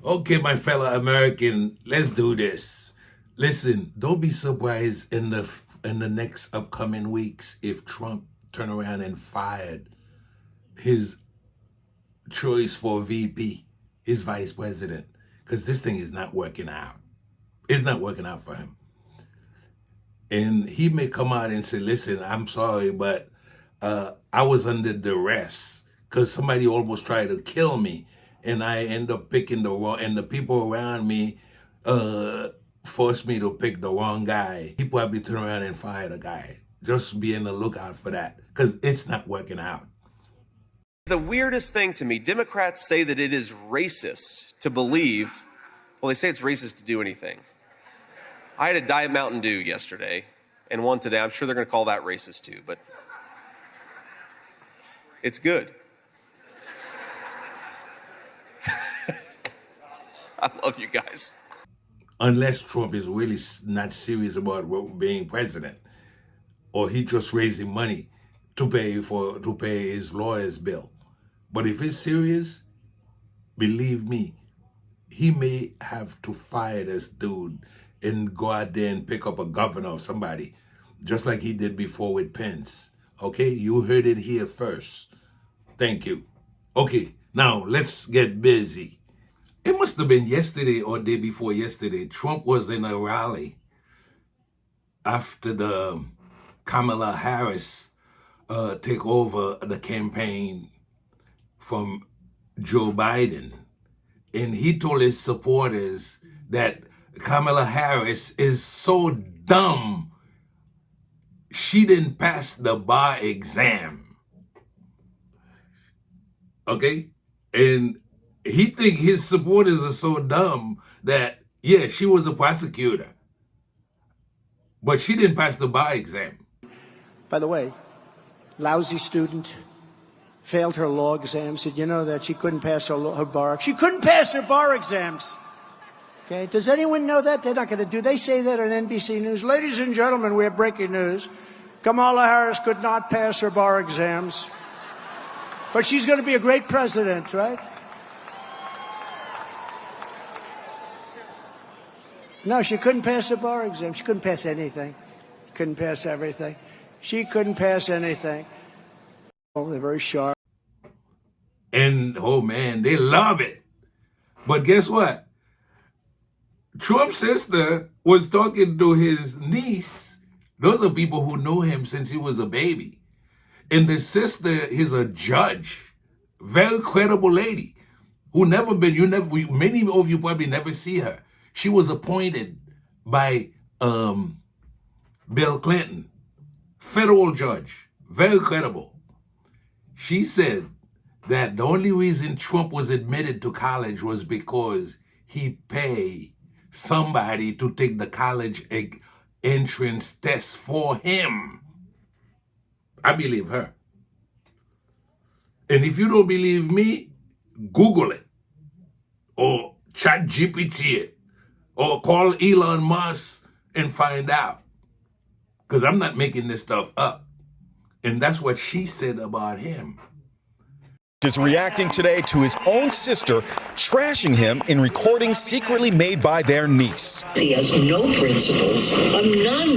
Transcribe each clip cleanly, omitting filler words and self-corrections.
Okay, my fellow American, let's do this. Listen, don't be surprised in the next upcoming weeks if Trump turn around and fired his choice for VP, his vice president, because this thing is not working out. It's not working out for him. And he may come out and say, listen, I'm sorry, but I was under duress because somebody almost tried to kill me. And I end up picking the wrong, and the people around me forced me to pick the wrong guy. He probably turn around and fire the guy. Just be on the lookout for that, because it's not working out. The weirdest thing to me, Democrats say that it is racist to believe, well, they say it's racist to do anything. I had a Diet Mountain Dew yesterday and one today. I'm sure they're going to call that racist too, but it's good. I love you guys. Unless Trump is really not serious about being president, or he just raising money to pay his lawyer's bill. But if he's serious, believe me, he may have to fire this dude and go out there and pick up a governor or somebody, just like he did before with Pence. Okay, you heard it here first. Thank you. Okay, now let's get busy. It must have been yesterday or day before yesterday. Trump was in a rally after the Kamala Harris take over the campaign from Joe Biden. And he told his supporters that Kamala Harris is so dumb, she didn't pass the bar exam. Okay? And he think his supporters are so dumb that, yeah, she was a prosecutor, but she didn't pass the bar exam. By the way, lousy student, failed her law exams. Did you know that she couldn't pass her bar? She couldn't pass her bar exams. Okay, does anyone know that? They're not going to do. They say that on NBC News. Ladies and gentlemen, we have breaking news. Kamala Harris could not pass her bar exams, but she's going to be a great president, right? No, she couldn't pass the bar exam. She couldn't pass anything. She couldn't pass everything. She couldn't pass anything. Oh, they're very sharp. And, oh man, they love it. But guess what? Trump's sister was talking to his niece. Those are people who know him since he was a baby. And the sister is a judge. Very credible lady. Who never been, many of you probably never see her. She was appointed by Bill Clinton, federal judge, very credible. She said that the only reason Trump was admitted to college was because he paid somebody to take the college entrance test for him. I believe her. And if you don't believe me, Google it or chat GPT it. Or call Elon Musk and find out. Because I'm not making this stuff up. And that's what she said about him. Is reacting today to his own sister trashing him in recordings secretly made by their niece. He has no principles. None.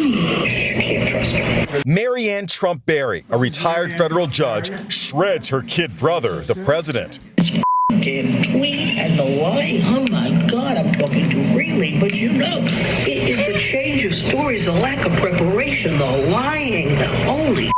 You can't trust her. Marianne Trump Berry, a retired federal judge, shreds her kid brother, the president. Damn tweet and the lie. Oh my God, I'm talking too freely, but you know, it's the change of stories, the lack of preparation, the lying, the holy.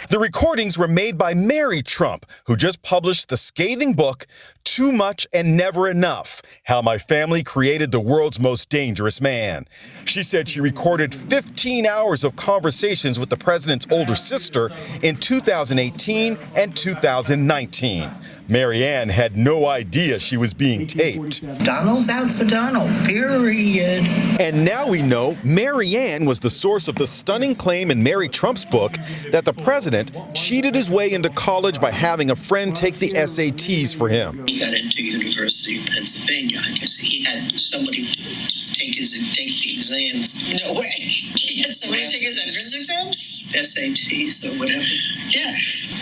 The recordings were made by Mary Trump, who just published the scathing book, Too Much and Never Enough, How My Family Created the World's Most Dangerous Man. She said she recorded 15 hours of conversations with the president's older sister in 2018 and 2019. Marianne had no idea she was being taped. Donald's out for Donald, period. And now we know Marianne was the source of the stunning claim in Mary Trump's book that the president cheated his way into college by having a friend take the SATs for him. He got into University of Pennsylvania. I guess he had somebody take the exams. No way. He had somebody take his entrance exams? SATs or whatever. Yeah.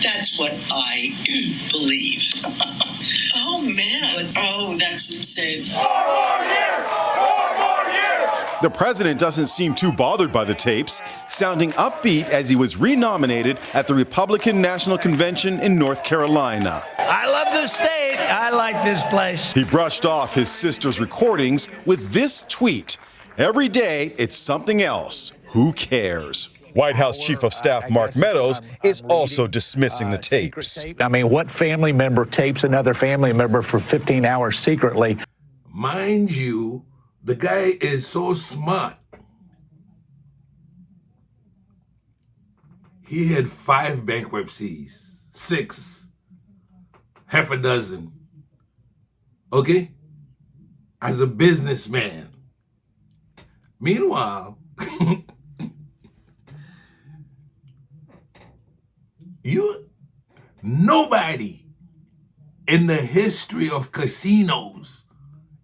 That's what I believe. Oh Oh, man. Oh, that's insane. The president doesn't seem too bothered by the tapes, sounding upbeat as he was renominated at the Republican National Convention in North Carolina. I love this state. I like this place. He brushed off his sister's recordings with this tweet: "Every day it's something else. Who cares?" White House Chief of Staff Mark Meadows is also dismissing the tapes. I mean, what family member tapes another family member for 15 hours secretly? Mind you, the guy is so smart. He had 5 bankruptcies, 6, half a dozen. Okay? As a businessman. Meanwhile, nobody in the history of casinos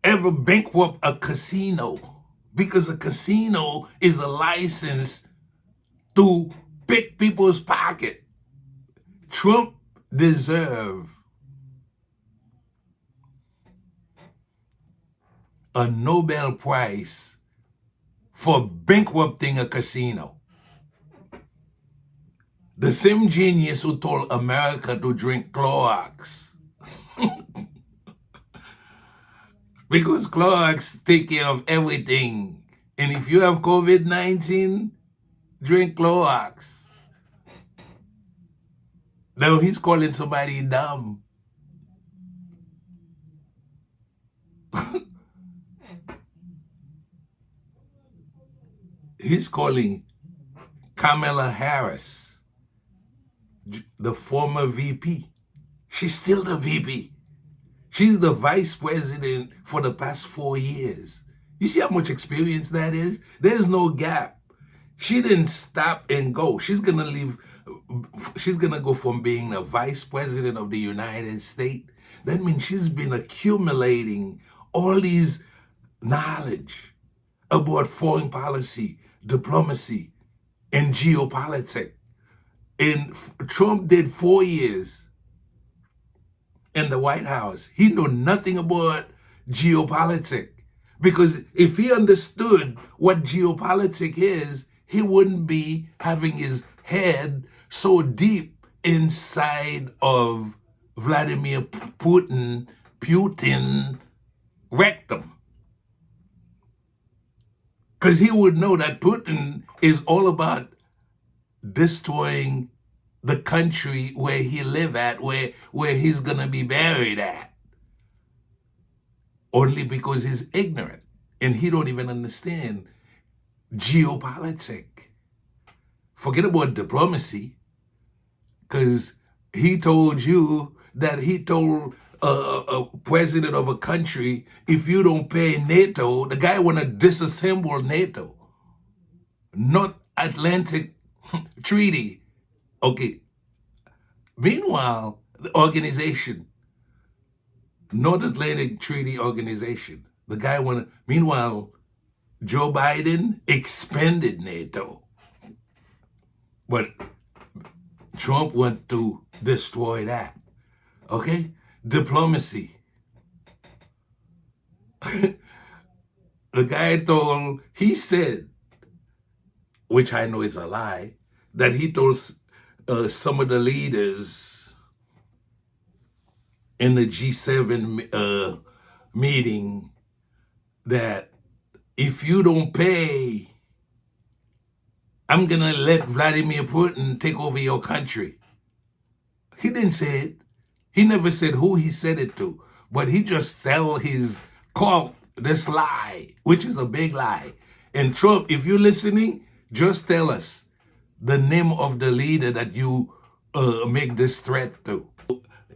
ever bankrupt a casino, because a casino is a license to pick people's pocket. Trump deserves a Nobel Prize for bankrupting a casino. The same genius who told America to drink Clorox. Because Clorox take care of everything. And if you have COVID-19, drink Clorox. Now he's calling somebody dumb. He's calling Kamala Harris, the former VP. She's still the VP. She's the vice president for the past 4 years. You see how much experience that is? There's no gap. She didn't stop and go. She's going to leave. She's going to go from being the vice president of the United States. That means she's been accumulating all these knowledge about foreign policy, diplomacy, and geopolitics. And Trump did 4 years in the White House. He knew nothing about geopolitics, because if he understood what geopolitics is, he wouldn't be having his head so deep inside of Vladimir Putin rectum. Because he would know that Putin is all about destroying the country where he live at, where he's gonna be buried at. Only because he's ignorant and he don't even understand geopolitics. Forget about diplomacy, because he told you that he told a president of a country, if you don't pay NATO, the guy wanna disassemble NATO. North Atlantic Treaty. Okay. Meanwhile, the organization, North Atlantic Treaty Organization, the guy wanted, meanwhile, Joe Biden expanded NATO. But Trump wanted to destroy that. Okay? Diplomacy. The guy he said, which I know is a lie, that he told some of the leaders in the G7 meeting that if you don't pay, I'm going to let Vladimir Putin take over your country. He didn't say it. He never said who he said it to, but he just tell his cult this lie, which is a big lie. And Trump, if you're listening, just tell us the name of the leader that you make this threat to.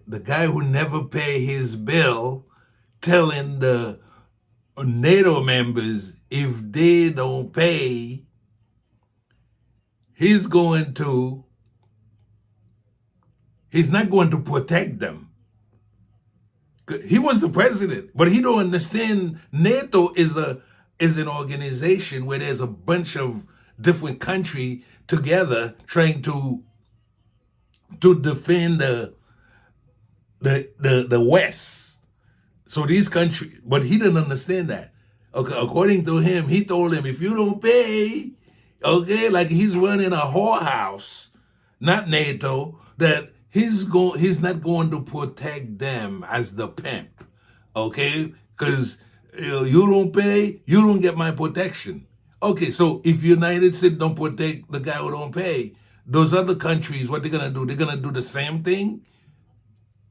The guy who never pay his bill telling the NATO members if they don't pay, he's not going to protect them. He was the president, but he don't understand NATO is an organization where there's a bunch of different countries together trying to defend the West. So these countries, but he didn't understand that. Okay, according to him, he told him, if you don't pay, okay, like he's running a whorehouse, not NATO, that he's not going to protect them as the pimp, okay? Because you don't pay, you don't get my protection. Okay, so if United States don't protect the guy who don't pay, those other countries, what they're gonna do? They're gonna do the same thing?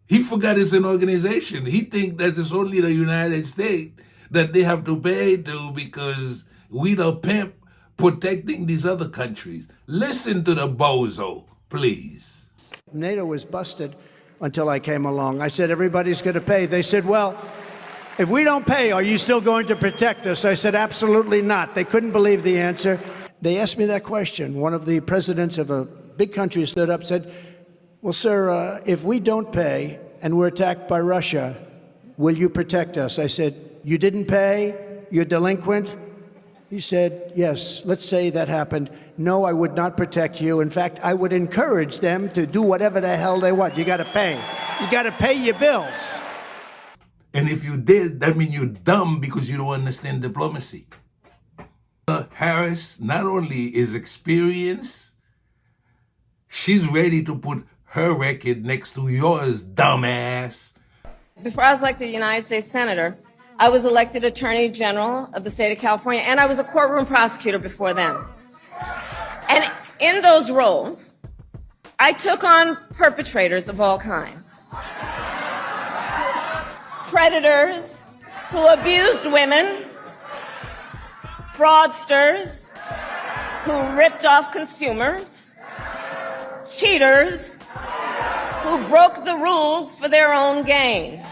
He forgot it's an organization. He think that it's only the United States that they have to pay to because we the pimp protecting these other countries. Listen to the bozo, please. NATO was busted until I came along. I said, everybody's going to pay. They said, well, if we don't pay, are you still going to protect us? I said, absolutely not. They couldn't believe the answer. They asked me that question. One of the presidents of a big country stood up and said, well, sir, if we don't pay and we're attacked by Russia, will you protect us? I said, you didn't pay? You're delinquent? He said, yes, let's say that happened. No, I would not protect you. In fact, I would encourage them to do whatever the hell they want. You got to pay. You got to pay your bills. And if you did, that means you're dumb because you don't understand diplomacy. Harris not only is experienced, she's ready to put her record next to yours, dumbass. Before I was elected United States Senator, I was elected Attorney General of the state of California, and I was a courtroom prosecutor before then. And in those roles, I took on perpetrators of all kinds. Predators who abused women, fraudsters who ripped off consumers, cheaters who broke the rules for their own gain.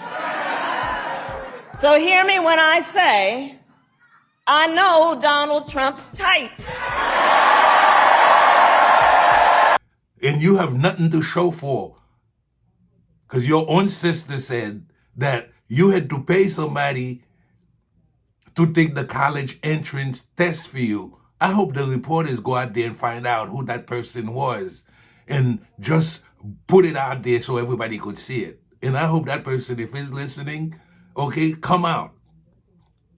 So hear me when I say, I know Donald Trump's type. And you have nothing to show for. Because your own sister said that you had to pay somebody to take the college entrance test for you. I hope the reporters go out there and find out who that person was and just put it out there so everybody could see it. And I hope that person, if he's listening, okay, come out.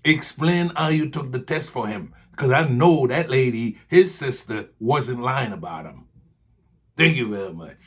Explain how you took the test for him. Because I know that lady, his sister, wasn't lying about him. Thank you very much.